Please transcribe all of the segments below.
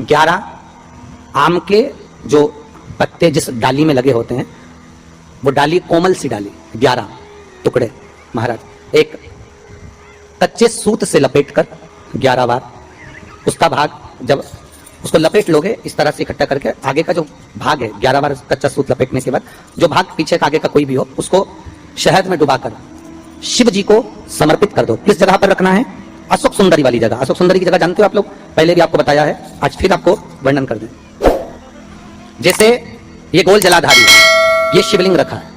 11 आम के जो पत्ते जिस डाली में लगे होते हैं, वो डाली कोमल सी डाली, 11 टुकड़े महाराज एक कच्चे सूत से लपेटकर 11 बार, उसका भाग जब उसको लपेट लोगे इस तरह से इकट्ठा करके, आगे का जो भाग है 11 बार कच्चा सूत लपेटने के बाद जो भाग पीछे का आगे का कोई भी हो, उसको शहद में डुबाकर शिव जी को समर्पित कर दो। किस जगह पर रखना है? अशोक सुंदरी वाली जगह। अशोक सुंदरी की जगह जानते हो आप लोग, पहले भी आपको बताया है, आज फिर आपको वर्णन कर दें। जैसे ये गोल जलाधारी है, ये शिवलिंग रखा है,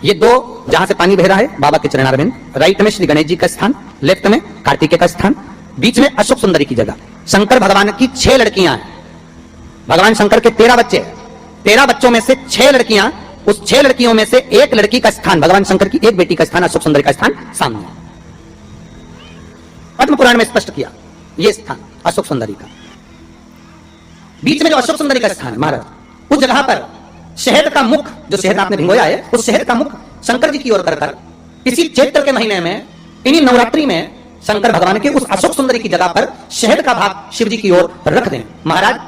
ये दो जहां से पानी बह रहा है बाबा के चरणारविंद, राइट में श्री गणेश जी का स्थान, लेफ्ट में कार्तिकेय का स्थान, बीच में अशोक सुंदरी की जगह। शंकर भगवान की 6 लड़कियां हैं, भगवान शंकर के 13 बच्चे, 13 बच्चों में से 6 लड़कियां, उस 6 लड़कियों में से एक लड़की का स्थान, भगवान शंकर की एक बेटी का स्थान, अशोक सुंदरी का स्थान सामने पद्म पुराण में स्पष्ट किया, यह स्थान अशोक सुंदरी का। बीच में जो अशोक सुंदरी का स्थान है महाराज, उस जगह पर शहद का मुख, जो शहद आपने भिगोया है, उस शहद का मुख शंकर जी की ओर कर इसी चैत्र के महीने में, इन्हीं नवरात्रि में शंकर भगवान के उस अशोक सुंदरी की जगह पर शहद का भाग शिव जी की ओर रख दें। महाराज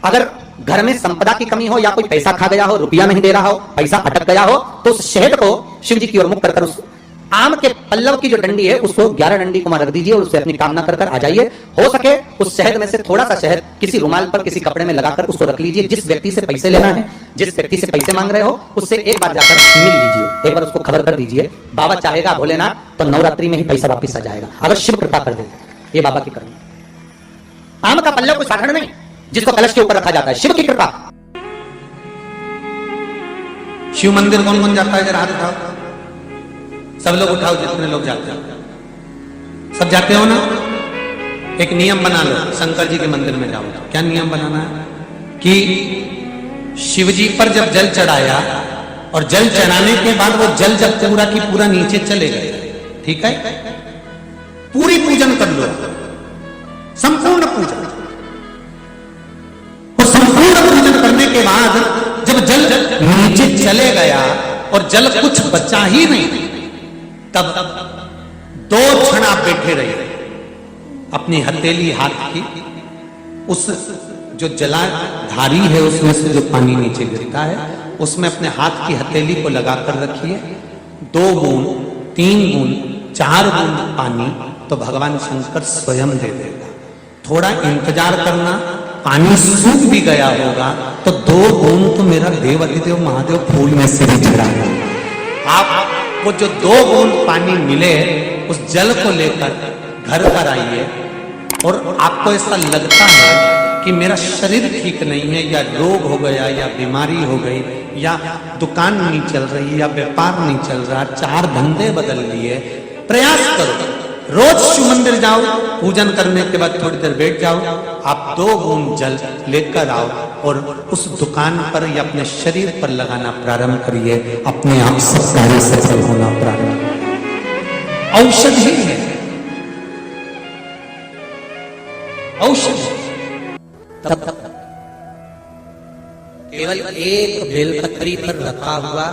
अगर घर में संपदा की कमी हो या कोई पैसा खा गया हो, रुपया नहीं दे रहा हो, पैसा अटक गया हो, तो उस शहद को शिव जी की ओर मुख कर उस आम के पल्लव की जो डंडी है उसको 11 डंडी को रख दीजिए और उससे अपनी कामना कर आ जाइए। हो सके उस शहद में से थोड़ा सा शहद किसी रुमाल पर, किसी कपड़े में लगाकर उसको रख लीजिए। जिस व्यक्ति से पैसे लेना है, जिस व्यक्ति से पैसे मांग रहे हो, उससे एक बार जाकर मिल लीजिए, एक बार उसको खबर कर दीजिए। बाबा चाहेगा भोलेनाथ तो नवरात्रि में ही पैसा वापिस आ जाएगा, अगर शिव कृपा कर दे। ये बाबा की करनी। आम का पल्लव कोई साधारण नहीं जिसको कलश के ऊपर रखा जाता है, शिव की कृपा। शिव मंदिर कौन कौन जाता है? जरा हाथ उठाओ, सब लोग उठाओ, जितने लोग जाते हो। सब जाते हो ना? एक नियम बना लो, शंकर जी के मंदिर में जाओ। क्या नियम बनाना है? कि शिव जी पर जब जल चढ़ाया और जल चढ़ाने के बाद वो जल जब पूरा की पूरा नीचे चले गए, ठीक है, पूरी पूजन कर लो, संपूर्ण पूजन। और संपूर्ण पूजन करने के बाद जब जल नीचे चले गया और जल कुछ बचा ही नहीं, तब 2 क्षण आप बैठे रहे, अपनी हथेली हाथ की उस जो जलाधारी है उसमें से जो पानी नीचे गिरता है उसमें अपने हाथ की हथेली को लगाकर रखिए। 2 बूंद, 3 बूंद, 4 बूंद पानी तो भगवान शंकर स्वयं दे देगा। थोड़ा इंतजार करना, पानी सूख भी गया होगा तो 2 बूंद तो मेरा देव अधिदेव महादेव फूल में से भी चढ़ाएगा। आप वो जो 2 बूंद पानी मिले उस जल को लेकर घर पर आइए और आपको ऐसा लगता है कि मेरा शरीर ठीक नहीं है, या रोग हो गया, या बीमारी हो गई, या दुकान नहीं चल रही, या व्यापार नहीं चल रहा, 4 धंधे बदल लिए, प्रयास करो, रोज शिव मंदिर जाओ, पूजन करने के बाद थोड़ी देर बैठ जाओ, आप 2 बूंद जल लेकर आओ और उस दुकान पर या अपने शरीर पर लगाना प्रारंभ करिए। अपने आप सब कार्य सफल होना प्रारंभ। औषधि है, औषधि। तब केवल एक बेलपत्री पर रखा हुआ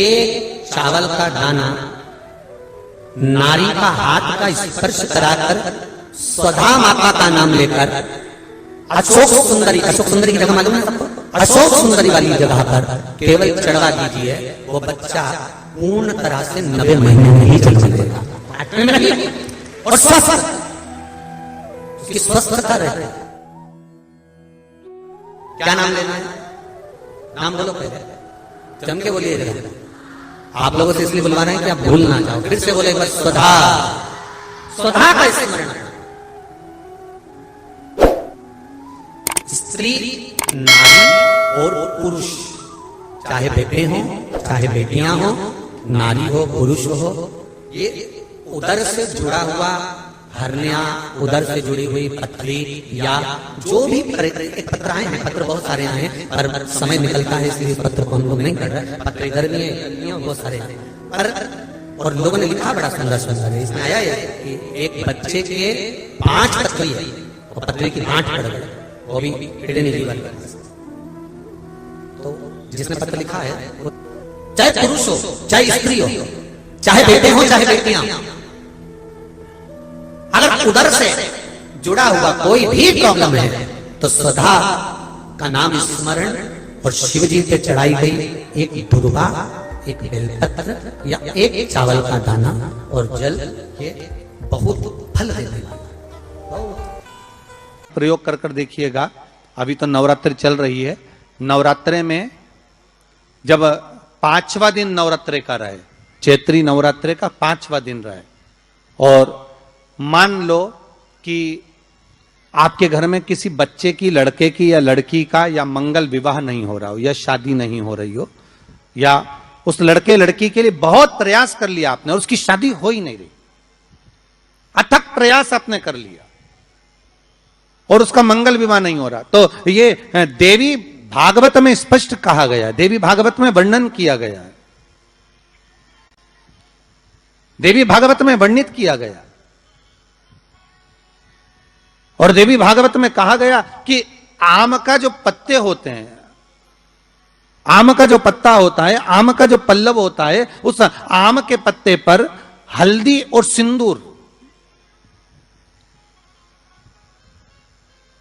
एक चावल का दाना नारी का हाथ का स्पर्श कराकर स्वधा माता का नाम लेकर अशोक सुंदरी की जगह मालूम है सबको, अशोक सुंदरी वाली जगह पर केवल चढ़वा दीजिए। वो बच्चा पूर्ण तरह से 90 महीने में ही जन्म लेगा, 8वें में नहीं, और स्वस्थ, उसकी स्वस्थता रहे। क्या नाम लेना है? नाम बोलो पहले, जम के बोलिए। आप लोगों से इसलिए बुलवा रहे हैं कि आप भूल ना जाओ। फिर से बोले एक बार, स्वधा, स्वधा का स्मरण। स्त्री, नारी और पुरुष, चाहे बेटे हो चाहे बेटियां हो, नारी हो पुरुष हो, ये उदर से जुड़ा हुआ हरनिया, उदर से जुड़ी हुई पथरी, या जो भी पत्र आए हैं, पत्र बहुत सारे आए हैं पर समय निकलता है इसलिए पत्र को हम लोग नहीं कर रहे। पत्र इधर भी है, बहुत सारे हैं पर, और लोगों ने लिखा बड़ा सुंदर सुंदर है। इसमें आया है कि एक बच्चे के 5 पत्री है और पत्री की 8 पड़ गए, वो भी किडनी लीवर। तो जिसने पत्र लिखा है वो चाहे पुरुष हो चाहे स्त्री हो, चाहे बेटे हो चाहे बेटियां, अगर उधर से जुड़ा हुआ कोई भी प्रॉब्लम है तो स्वधा का नाम स्मरण और शिव जी पे चढ़ाई गई एक दुर्वा, एक बेलपत्र या एक चावल का दाना और जल, ये बहुत फल देने वाला। प्रयोग कर कर देखिएगा। अभी तो नवरात्रि चल रही है, नवरात्रे में जब 5वां दिन नवरात्रे का रहे, चैत्री नवरात्रे का 5वां दिन रहे, और मान लो कि आपके घर में किसी बच्चे की, लड़के की या लड़की का या मंगल विवाह नहीं हो रहा हो या शादी नहीं हो रही हो, या उस लड़के लड़की के लिए बहुत प्रयास कर लिया आपने और उसकी शादी हो ही नहीं रही, अथक प्रयास आपने कर लिया और उसका मंगल विवाह नहीं हो रहा, तो ये देवी भागवत में स्पष्ट कहा गया, देवी भागवत में वर्णन किया गया है, देवी भागवत में वर्णित किया गया। और देवी भागवत में कहा गया कि आम का जो पत्ते होते हैं, आम का जो पत्ता होता है, आम का जो पल्लव होता है, उस आम के पत्ते पर हल्दी और सिंदूर,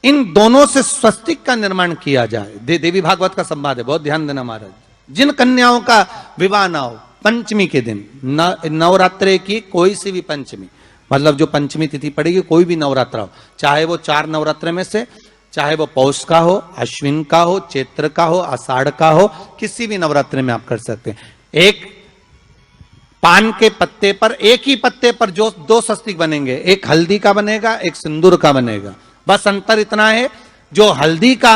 इन दोनों से स्वस्तिक का निर्माण किया जाए। देवी भागवत का संवाद है, बहुत ध्यान देना महाराज। जिन कन्याओं का विवाह ना हो पंचमी के दिन, नवरात्रे की कोई सी भी पंचमी, मतलब जो पंचमी तिथि पड़ेगी, कोई भी नवरात्रा हो, चाहे वो 4 नवरात्रे में से, चाहे वो पौष का हो, अश्विन का हो, चैत्र का हो, आषाढ़ का हो, किसी भी नवरात्रे में आप कर सकते हैं। एक पान के पत्ते पर, एक ही पत्ते पर जो 2 स्वस्तिक बनेंगे, एक हल्दी का बनेगा, एक सिंदूर का बनेगा। बस अंतर इतना है, जो हल्दी का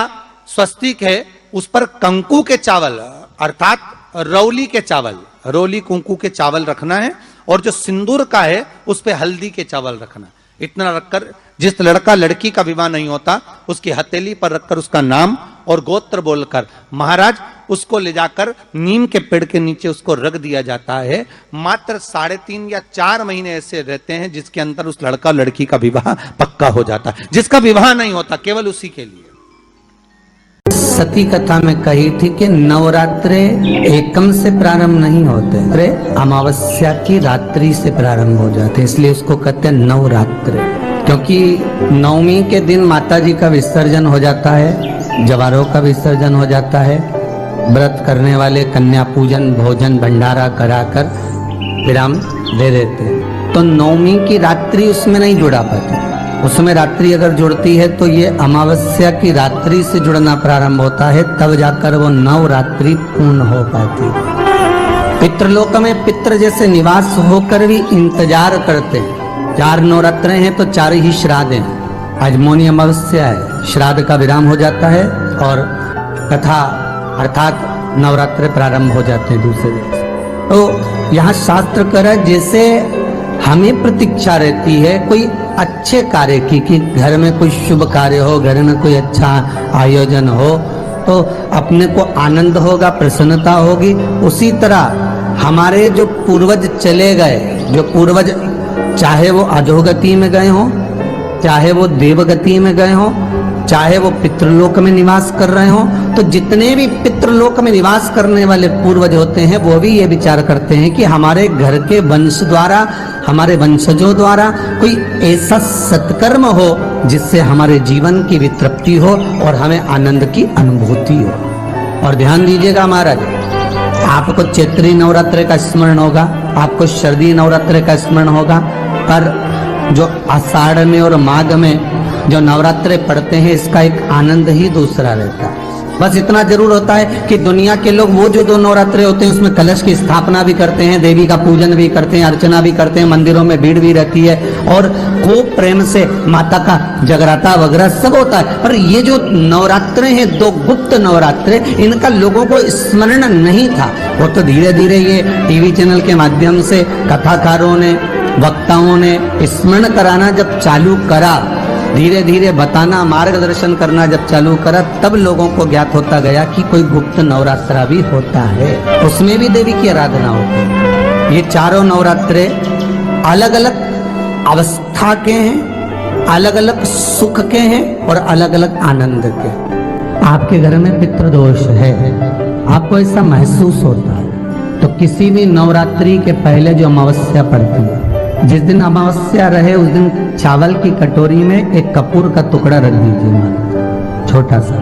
स्वस्तिक है उस पर कंकु के चावल अर्थात रौली के चावल, रौली कुंकू के चावल रखना है, और जो सिंदूर का है उस पे हल्दी के चावल रखना। इतना रखकर जिस लड़का लड़की का विवाह नहीं होता उसकी हथेली पर रखकर उसका नाम और गोत्र बोलकर महाराज उसको ले जाकर नीम के पेड़ के नीचे उसको रख दिया जाता है। मात्र 3.5 या 4 महीने ऐसे रहते हैं जिसके अंदर उस लड़का लड़की का विवाह पक्का हो जाता है। जिसका विवाह नहीं होता केवल उसी के लिए। सती कथा में कही थी कि नवरात्रे एकम से प्रारंभ नहीं होते, अरे अमावस्या की रात्रि से प्रारंभ हो जाते, इसलिए उसको कहते हैं नवरात्रे। क्योंकि नवमी के दिन माता जी का विसर्जन हो जाता है, जवारों का विसर्जन हो जाता है, व्रत करने वाले कन्या पूजन भोजन भंडारा कराकर विराम दे देते हैं। तो नवमी की रात्रि उसमें नहीं जुड़ा पाती, उसमें रात्रि अगर जुड़ती है तो ये अमावस्या की रात्रि से जुड़ना प्रारंभ होता है, तब जाकर वो नवरात्रि पूर्ण हो पाती है। पितृलोक में पितृ जैसे निवास होकर भी इंतजार करते हैं। 4 नवरात्रे हैं तो 4 ही श्राद्ध हैं। आज मौनी अमावस्या है, श्राद्ध का विराम हो जाता है और कथा अर्थात नवरात्रे प्रारंभ हो जाते हैं दूसरे दिन। तो यहाँ शास्त्र कह रहा है जैसे हमें प्रतीक्षा रहती है कोई अच्छे कार्य की, कि घर में कोई शुभ कार्य हो, घर में कोई अच्छा आयोजन हो तो अपने को आनंद होगा, प्रसन्नता होगी। उसी तरह हमारे जो पूर्वज चले गए, जो पूर्वज चाहे वो अधोगति में गए हों, चाहे वो देवगति में गए हों, चाहे वो पितृलोक में निवास कर रहे हों, तो जितने भी पितृलोक में निवास करने वाले पूर्वज होते हैं वो भी ये विचार करते हैं कि हमारे घर के वंश द्वारा, हमारे वंशजों द्वारा कोई ऐसा सत्कर्म हो जिससे हमारे जीवन की वितृप्ति हो और हमें आनंद की अनुभूति हो। और ध्यान दीजिएगा महाराज, आपको चैत्री नवरात्रे का स्मरण होगा, आपको शरदी नवरात्रे का स्मरण होगा, पर जो आषाढ़ में और माघ में जो नवरात्रे पढ़ते हैं इसका एक आनंद ही दूसरा रहता है। बस इतना जरूर होता है कि दुनिया के लोग वो जो 2 नवरात्रे होते हैं उसमें कलश की स्थापना भी करते हैं, देवी का पूजन भी करते हैं, अर्चना भी करते हैं, मंदिरों में भीड़ भी रहती है और खूब प्रेम से माता का जगराता वगैरह सब होता है। पर ये जो नवरात्रे हैं 2 गुप्त नवरात्रे, इनका लोगों को स्मरण नहीं था। वो तो धीरे धीरे ये टीवी चैनल के माध्यम से कथाकारों ने, वक्ताओं ने स्मरण कराना जब चालू करा, धीरे धीरे बताना, मार्गदर्शन करना जब चालू करा, तब लोगों को ज्ञात होता गया कि कोई गुप्त नवरात्रा भी होता है, उसमें भी देवी की आराधना होती है। ये 4 नवरात्रे अलग अलग अवस्था के हैं, अलग अलग सुख के हैं और अलग अलग आनंद के। आपके घर में पितृदोष है, आपको ऐसा महसूस होता है, तो किसी भी नवरात्रि के पहले जो अमावस्या पड़ती है जिस दिन अमावस्या रहे उस दिन चावल की कटोरी में एक कपूर का टुकड़ा रख दीजिए महाराज, छोटा सा।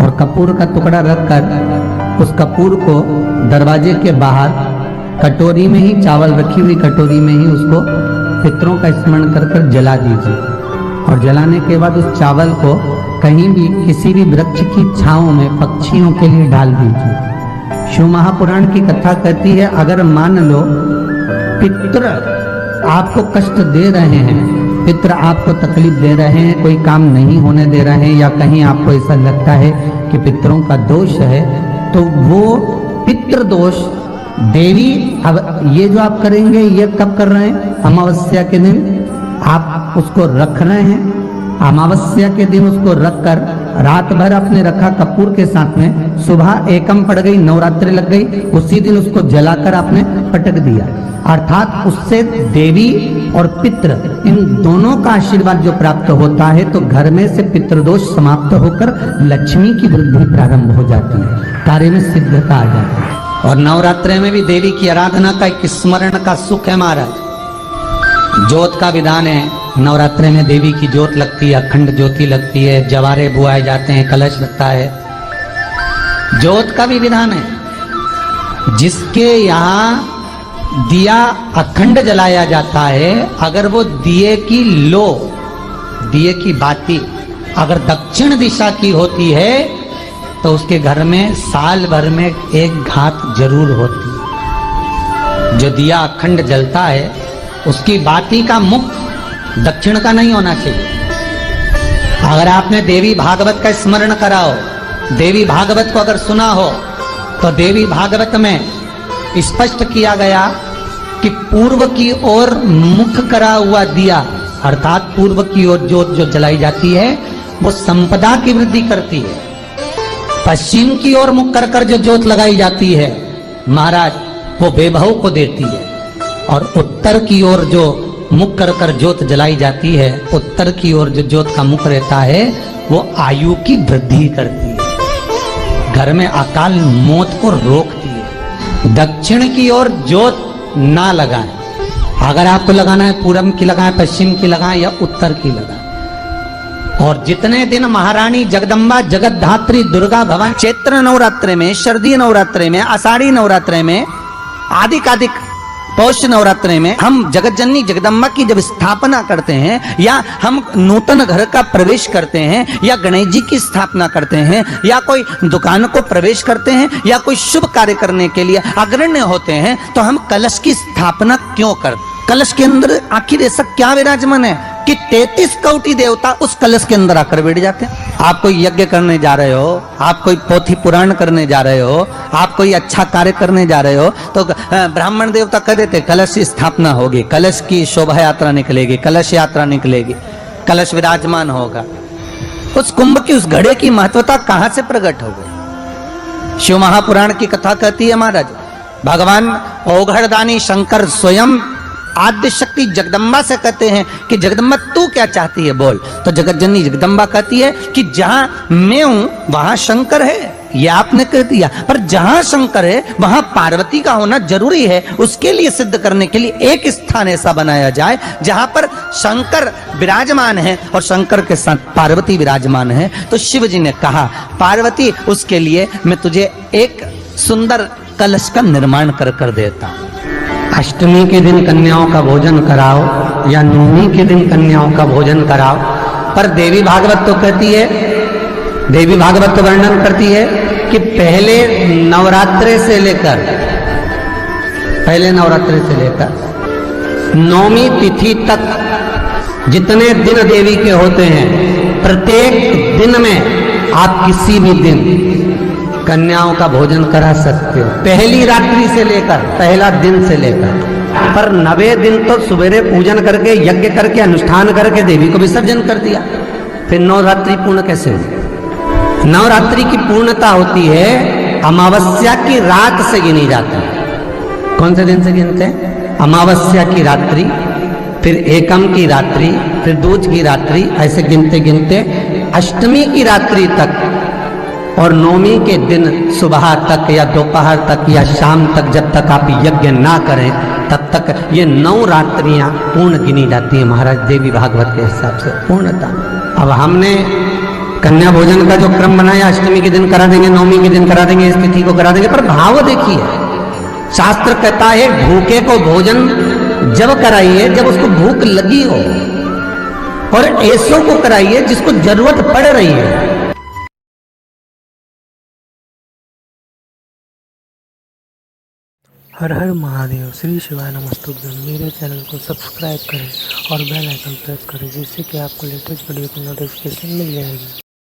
और कपूर का टुकड़ा रखकर उस कपूर को दरवाजे के बाहर कटोरी में ही, चावल रखी हुई कटोरी में ही उसको पितरों का स्मरण कर कर जला दीजिए। और जलाने के बाद उस चावल को कहीं भी किसी भी वृक्ष की छांव में पक्षियों के लिए डाल दीजिए। शिव महापुराण की कथा कहती है, अगर मान लो पितर आपको कष्ट दे रहे हैं, पितर आपको तकलीफ दे रहे हैं, कोई काम नहीं होने दे रहे हैं, या कहीं आपको ऐसा लगता है कि पितरों का दोष है, तो वो पितृ दोष देवी, अब ये जो आप करेंगे ये कब कर रहे हैं? अमावस्या के दिन आप उसको रख रहे हैं। अमावस्या के दिन उसको रखकर रात भर आपने रखा कपूर के साथ में, सुबह एकम पड़ गई, नवरात्रि लग गई, उसी दिन उसको जलाकर आपने पटक दिया। अर्थात उससे देवी और पितृ इन दोनों का आशीर्वाद जो प्राप्त होता है, तो घर में से पितृदोष समाप्त होकर लक्ष्मी की वृद्धि प्रारंभ हो जाती है, कार्य में सिद्धता आ जाती है। और नवरात्रि में भी देवी की आराधना का एक स्मरण का सुख है महाराज। ज्योत का विधान है, नवरात्रि में देवी की ज्योत लगती है, अखंड ज्योति लगती है, जवारे बुआए जाते हैं, कलश लगता है। ज्योत का भी विधान है। जिसके यहाँ दिया अखंड जलाया जाता है, अगर वो दिए की लो, दिए की बाती अगर दक्षिण दिशा की होती है, तो उसके घर में साल भर में एक घात जरूर होती है। जो दिया अखंड जलता है उसकी बाती का मुख दक्षिण का नहीं होना चाहिए। अगर आपने देवी भागवत का स्मरण करा हो, देवी भागवत को अगर सुना हो, तो देवी भागवत में स्पष्ट किया गया कि पूर्व की ओर मुख करा हुआ दिया, अर्थात पूर्व की ओर ज्योत जो जलाई जाती है वो संपदा की वृद्धि करती है। पश्चिम की ओर मुख कर कर जो ज्योत लगाई जाती है महाराज, वो वैभव को देती है। और उत्तर की ओर जो मुख कर कर ज्योत जलाई जाती है, उत्तर की ओर जो ज्योत का मुख रहता है, वो आयु की वृद्धि करती है, घर में अकाल मौत को रोकती है। दक्षिण की ओर ज्योत ना लगाएं। अगर आपको लगाना है पूरब की लगाएं, पश्चिम की लगाएं या उत्तर की लगाएं। और जितने दिन महारानी जगदम्बा जगतधात्री दुर्गा भवानी चैत्र नवरात्रि में, शरदीय नवरात्रि में, आषाढ़ी नवरात्रि में, आदिक पौष नवरात्रि में हम जगत जननी जगदम्बा की जब स्थापना करते हैं, या हम नूतन घर का प्रवेश करते हैं, या गणेश जी की स्थापना करते हैं, या कोई दुकान को प्रवेश करते हैं, या कोई शुभ कार्य करने के लिए अग्रण्य होते हैं, तो हम कलश की स्थापना क्यों करते? कलश के अंदर आखिर ऐसा क्या विराजमान है कि 33 कोटि देवता उस कलश के अंदर आकर बैठ जाते हैं? आप कोई यज्ञ करने जा रहे हो, आप कोई पोथी पुराण करने जा रहे हो, आप कोई अच्छा कार्य करने जा रहे हो, तो ब्राह्मण देवता कह देते कलश की स्थापना होगी, कलश की शोभा यात्रा निकलेगी, कलश यात्रा निकलेगी, कलश विराजमान होगा। उस कुंभ की, उस घड़े की महत्वता कहां से प्रकट हो गई? शिव महापुराण की कथा कहती है महाराज, भगवान औघड़दानी शंकर स्वयं आद्य शक्ति जगदम्बा से कहते हैं कि जगदम्बा तू क्या चाहती है बोल। तो जगत जननी जगदम्बा कहती है कि जहां मैं हूं वहां शंकर है, ये आपने कह दिया, पर जहां शंकर है वहां पार्वती का होना जरूरी है। उसके लिए सिद्ध करने के लिए एक स्थान ऐसा बनाया जाए जहां पर शंकर विराजमान है और शंकर के साथ पार्वती विराजमान है। तो शिव जी ने कहा, पार्वती उसके लिए मैं तुझे एक सुंदर कलश का निर्माण कर कर देता हूं। अष्टमी के दिन कन्याओं का भोजन कराओ या नवमी के दिन कन्याओं का भोजन कराओ। पर देवी भागवत तो कहती है, देवी भागवत तो वर्णन करती है कि पहले नवरात्रि से लेकर नौमी तिथि तक जितने दिन देवी के होते हैं, प्रत्येक दिन में आप किसी भी दिन कन्याओं का भोजन करा सकते हो, पहली रात्रि से लेकर, पहला दिन से लेकर। पर 90 दिन तो सवेरे पूजन करके, यज्ञ करके, अनुष्ठान करके देवी को विसर्जन कर दिया, फिर नवरात्रि पूर्ण कैसे हुई? नवरात्रि की पूर्णता होती है अमावस्या की रात से गिनी जाती है। कौन से दिन से गिनते हैं? अमावस्या की रात्रि, फिर एकम की रात्रि, फिर दूज की रात्रि, ऐसे गिनते गिनते अष्टमी की रात्रि तक। और नौमी के दिन सुबह तक या दोपहर तक या शाम तक जब तक आप यज्ञ ना करें तब तक ये 9 रात्रियां पूर्ण गिनी जाती हैं महाराज देवी भागवत के हिसाब से पूर्णता। अब हमने कन्या भोजन का जो क्रम बनाया, अष्टमी के दिन करा देंगे, नौमी के दिन करा देंगे, इस तिथि को करा देंगे, पर भाव देखिए, शास्त्र कहता है भूखे को भोजन जब कराइए जब उसको भूख लगी हो, और ऐसों को कराइए जिसको जरूरत पड़ रही है। हर हर महादेव, श्री शिवाय नमस्तुभ्यं। मेरे चैनल को सब्सक्राइब करें और बेल आइकन प्रेस करें जिससे कि आपको लेटेस्ट वीडियो की नोटिफिकेशन मिल जाएगी।